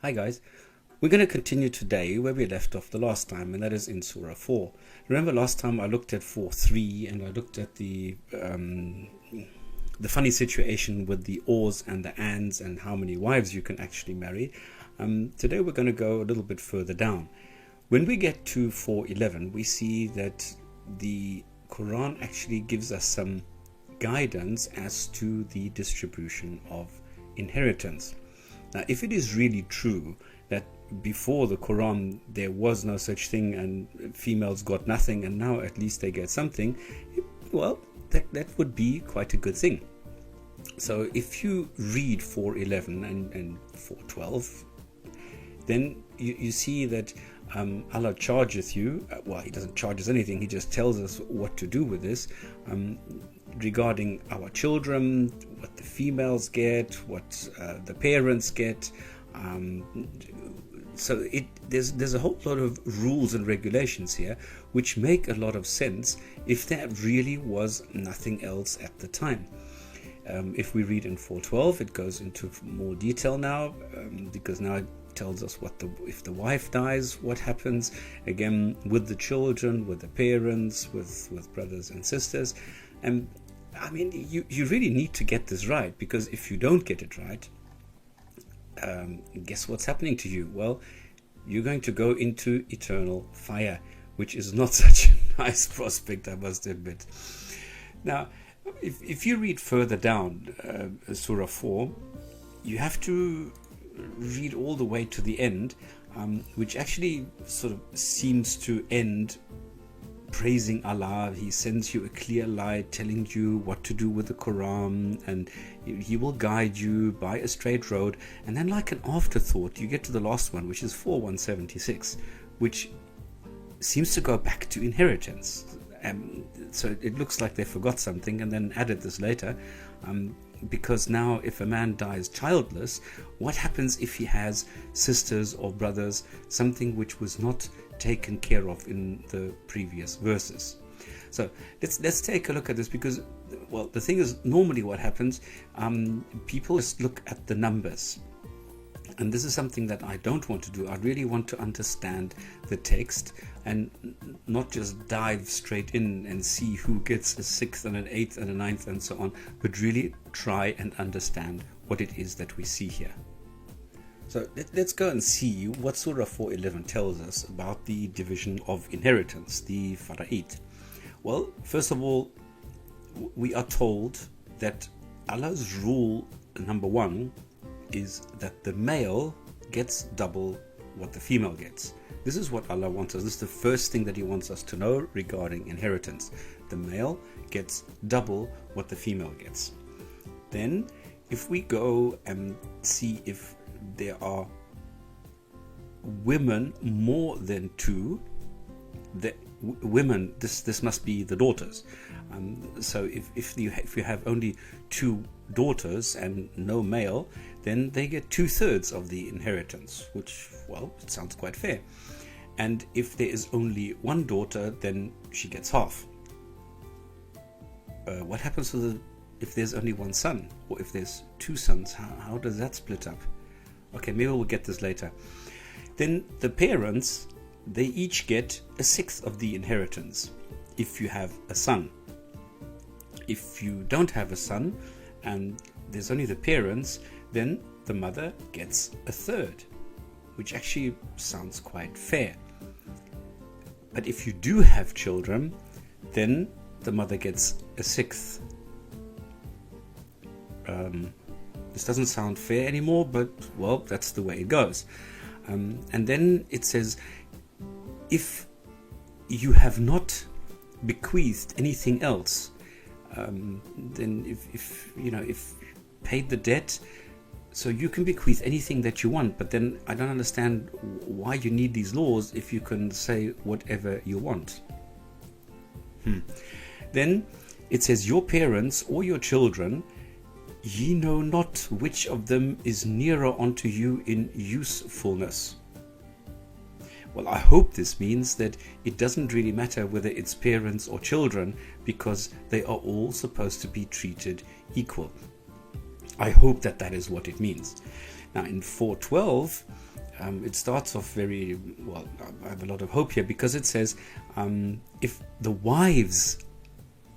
Hi guys, we're going to continue today where we left off the last time, and that is in Surah 4. Remember last time I looked at 4.3 and I looked at the funny situation with the ors and the ands and how many wives you can actually marry. Today we're going to go a little bit further down. When we get to 4.11, we see that the Quran actually gives us some guidance as to the distribution of inheritance. Now, if it is really true that before the Quran there was no such thing and females got nothing and now at least they get something, well, that would be quite a good thing. So if you read 4.11 and 4.12, then you see that Allah chargeth you, well, he doesn't charge us anything, he just tells us what to do with this, regarding our children, what the females get, what the parents get. So there's a whole lot of rules and regulations here which make a lot of sense if there really was nothing else at the time. If we read in 4.12, it goes into more detail now, because now it tells us if the wife dies, what happens again with the children, with the parents, with brothers and sisters. And I mean, you really need to get this right, because if you don't get it right, guess what's happening to you? Well, you're going to go into eternal fire, which is not such a nice prospect, I must admit. Now, if you read further down Surah 4, you have to read all the way to the end, which actually sort of seems to end praising Allah. He sends you a clear light telling you what to do with the Quran, and he will guide you by a straight road. And then, like an afterthought, you get to the last one, which is 4.176, which seems to go back to inheritance. So it looks like they forgot something and then added this later, because now if a man dies childless, what happens if he has sisters or brothers, something which was not taken care of in the previous verses? So let's take a look at this, because, well, the thing is, normally what happens, people just look at the numbers, and this is something that I don't want to do. I really want to understand the text and not just dive straight in and see who gets a sixth and an eighth and a ninth and so on, but really try and understand what it is that we see here. So let's go and see what Surah 4.11 tells us about the division of inheritance, the fara'id. Well, first of all, we are told that Allah's rule number one is that the male gets double what the female gets. This is what Allah wants us. This is the first thing that He wants us to know regarding inheritance. The male gets double what the female gets. Then, if we go and see if there are women more than two, women, this must be the daughters. So if you have only two daughters and no male, then they get 2/3 of the inheritance, which, well, it sounds quite fair. And if there is only one daughter, then she gets half. What happens if there's only one son, or if there's two sons? How does that split up? Okay, maybe we'll get this later. Then the parents, they each get 1/6 of the inheritance if you have a son. If you don't have a son and there's only the parents, then the mother gets 1/3, which actually sounds quite fair. But if you do have children, then the mother gets 1/6. This doesn't sound fair anymore, but, well, that's the way it goes. And then it says, if you have not bequeathed anything else, then if paid the debt, so you can bequeath anything that you want. But then I don't understand why you need these laws if you can say whatever you want. Then it says, your parents or your children, ye know not which of them is nearer unto you in usefulness. Well, I hope this means that it doesn't really matter whether it's parents or children, because they are all supposed to be treated equal. I hope that is what it means. Now in 4.12, it starts off very well. I have a lot of hope here, because it says if the wives,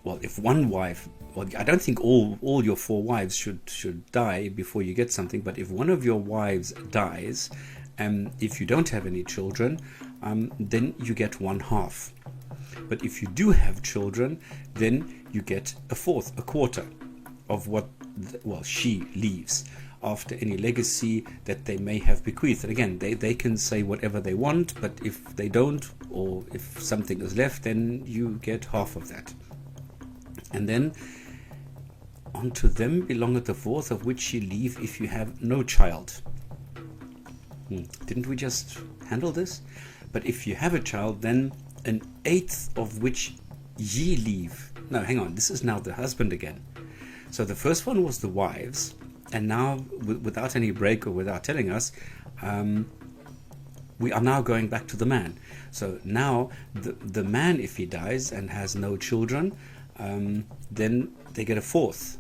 well, if one wife, well, I don't think all your 4 wives should die before you get something, but if one of your wives dies, if you don't have any children, then you get 1/2. But if you do have children, then you get 1/4, a quarter of what she leaves, after any legacy that they may have bequeathed. And again, they can say whatever they want, but if they don't, or if something is left, then you get 1/2 of that. And then unto them belongeth the 1/4 of which ye leave if you have no child. Didn't we just handle this? But if you have a child, then 1/8 of which ye leave. No, hang on, this is now the husband again. So the first one was the wives, and now, without any break or without telling us, we are now going back to the man. So now the man, if he dies and has no children, then they get 1/4.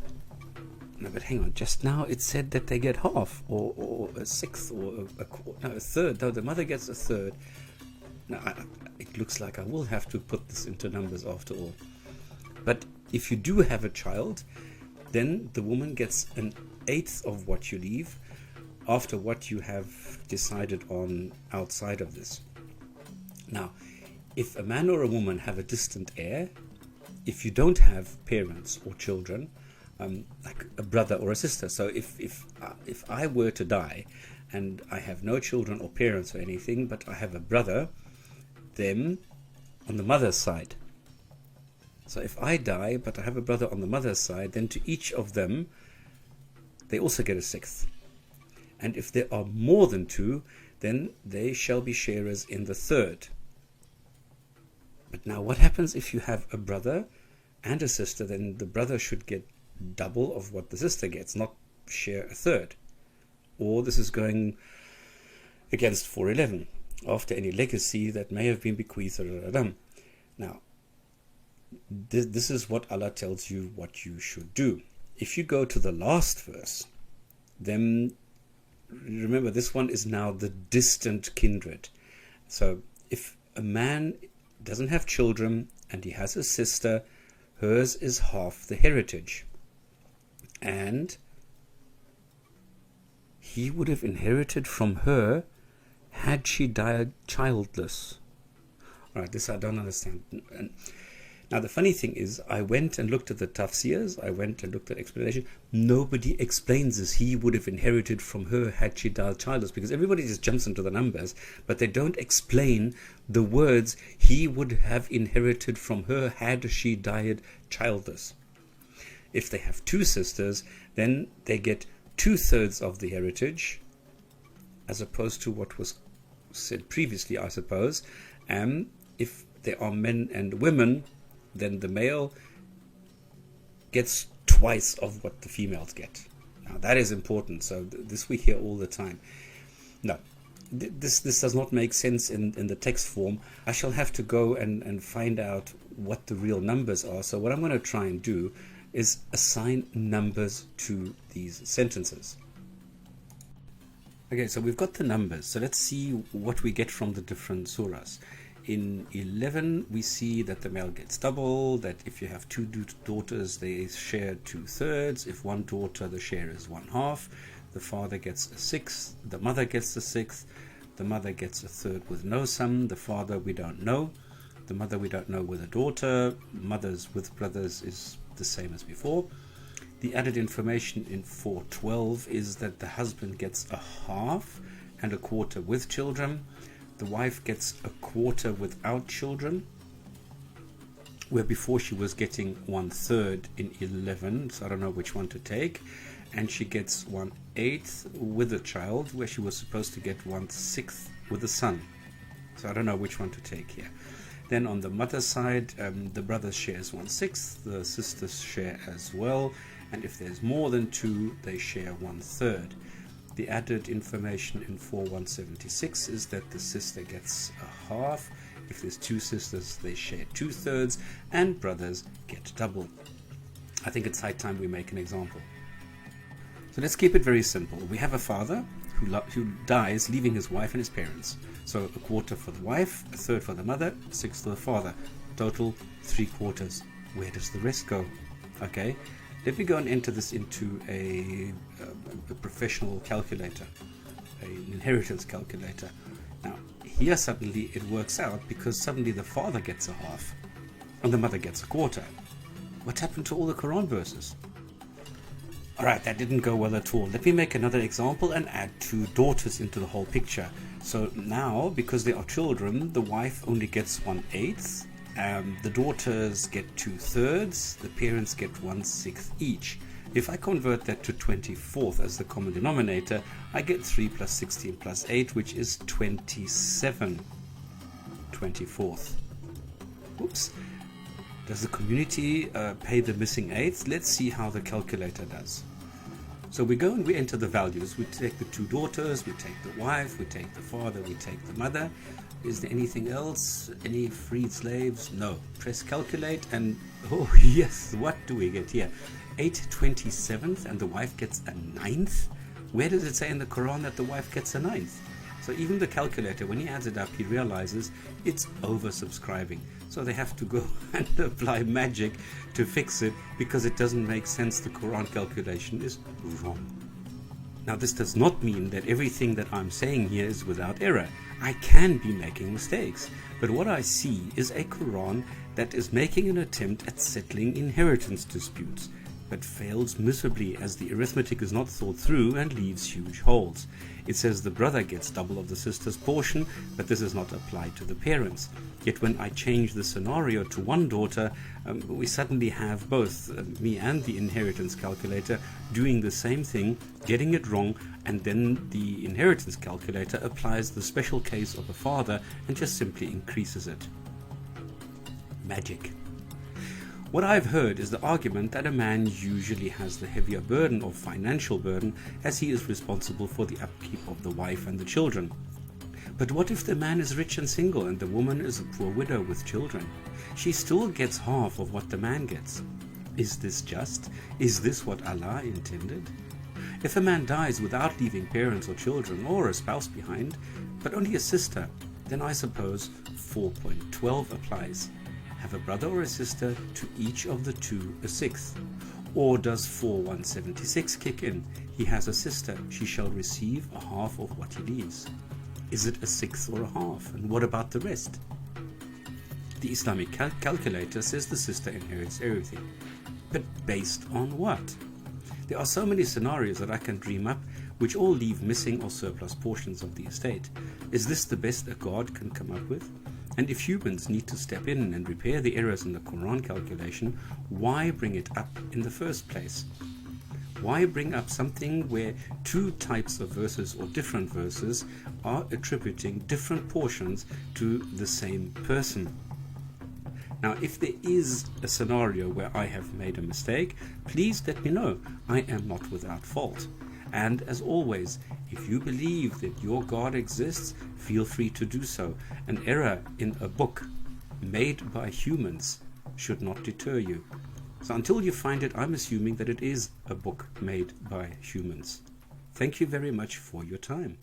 No, but hang on, just now it said that they get 1/2 or 1/6 or a 1/3. No, the mother gets 1/3. Now, it looks like I will have to put this into numbers after all. But if you do have a child, then the woman gets 1/8 of what you leave, after what you have decided on outside of this. Now, if a man or a woman have a distant heir, if you don't have parents or children, like a brother or a sister, so if I were to die and I have no children or parents or anything, but I have a brother, then on the mother's side. So if I die but I have a brother on the mother's side, then to each of them they also get 1/6. And if there are more than 2, then they shall be sharers in the 1/3. But now what happens if you have a brother and a sister? Then the brother should get double of what the sister gets, not share 1/3. Or this is going against 411, after any legacy that may have been bequeathed. Now, this is what Allah tells you what you should do. If you go to the last verse, then remember, this one is now the distant kindred. So if a man doesn't have children and he has a sister, hers is half the heritage. And he would have inherited from her had she died childless. Alright, this I don't understand. Now the funny thing is, I went and looked at the tafsirs, I went and looked at explanation. Nobody explains this. He would have inherited from her had she died childless, because everybody just jumps into the numbers, but they don't explain the words, he would have inherited from her had she died childless. If they have 2 sisters, then they get 2/3 of the heritage, as opposed to what was said previously, I suppose. And if there are men and women, then the male gets twice of what the females get. Now that is important. So this we hear all the time. No, this does not make sense in the text form. I shall have to go and find out what the real numbers are. So what I'm going to try and do is assign numbers to these sentences. Okay, so we've got the numbers. So let's see what we get from the different surahs. In 11, we see that the male gets double, that if you have 2 daughters, they share 2/3. If one daughter, the share is 1/2. The father gets 1/6. The mother gets 1/6. The mother gets 1/3 with no son. The father, we don't know. The mother, we don't know with a daughter. Mothers with brothers is the same as before. The added information in 412 is that the husband gets 1/2 and 1/4 with children. The wife gets 1/4 without children, where before she was getting 1/3 in 11, so I don't know which one to take. And she gets 1/8 with a child, where she was supposed to get 1/6 with a son. So I don't know which one to take here. Then on the mother's side, the brother shares 1/6, the sisters share as well, and if there's more than 2, they share 1/3. The added information in 4176 is that the sister gets 1/2. If there's 2 sisters, they share 2/3, and brothers get double. I think it's high time we make an example. So let's keep it very simple. We have a father who dies, leaving his wife and his parents. So a quarter for the wife, a third for the mother, 6 for the father. Total 3/4. Where does the rest go? Okay, let me go and enter this into a professional calculator, an inheritance calculator. Now, here suddenly it works out, because suddenly the father gets a half and the mother gets a quarter. What happened to all the Quran verses? Alright, that didn't go well at all. Let me make another example and add 2 daughters into the whole picture. So now, because they are children, the wife only gets 1/8, the daughters get 2/3, the parents get 1/6 each. If I convert that to 24th as the common denominator, I get 3 plus 16 plus 8, which is 27 24th. Oops. Does the community pay the missing 8th? Let's see how the calculator does. So we go and we enter the values. We take the 2 daughters, we take the wife, we take the father, we take the mother. Is there anything else? Any freed slaves? No. Press calculate and, oh yes, what do we get here? 8/27th, and the wife gets a 9th? Where does it say in the Quran that the wife gets a 9th? So even the calculator, when he adds it up, he realizes it's oversubscribing. So they have to go and apply magic to fix it, because it doesn't make sense. The Quran calculation is wrong. Now, this does not mean that everything that I'm saying here is without error. I can be making mistakes, but what I see is a Quran that is making an attempt at settling inheritance disputes, but fails miserably, as the arithmetic is not thought through and leaves huge holes. It says the brother gets double of the sister's portion, but this is not applied to the parents. Yet when I change the scenario to 1 daughter, we suddenly have both me and the inheritance calculator doing the same thing, getting it wrong, and then the inheritance calculator applies the special case of the father and just simply increases it. Magic. What I've heard is the argument that a man usually has the heavier burden or financial burden, as he is responsible for the upkeep of the wife and the children. But what if the man is rich and single and the woman is a poor widow with children? She still gets half of what the man gets. Is this just? Is this what Allah intended? If a man dies without leaving parents or children or a spouse behind, but only a sister, then I suppose 4.12 applies. Have a brother or a sister, to each of the 2 a 6th. Or does 4.176 kick in? He has a sister, she shall receive a half of what he leaves. Is it a 6th or a half? And what about the rest? The Islamic calculator says the sister inherits everything. But based on what? There are so many scenarios that I can dream up, which all leave missing or surplus portions of the estate. Is this the best a God can come up with? And if humans need to step in and repair the errors in the Quran calculation, why bring it up in the first place? Why bring up something where 2 types of verses or different verses are attributing different portions to the same person? Now, if there is a scenario where I have made a mistake, please let me know. I am not without fault. And as always, if you believe that your God exists, feel free to do so. An error in a book made by humans should not deter you. So until you find it, I'm assuming that it is a book made by humans. Thank you very much for your time.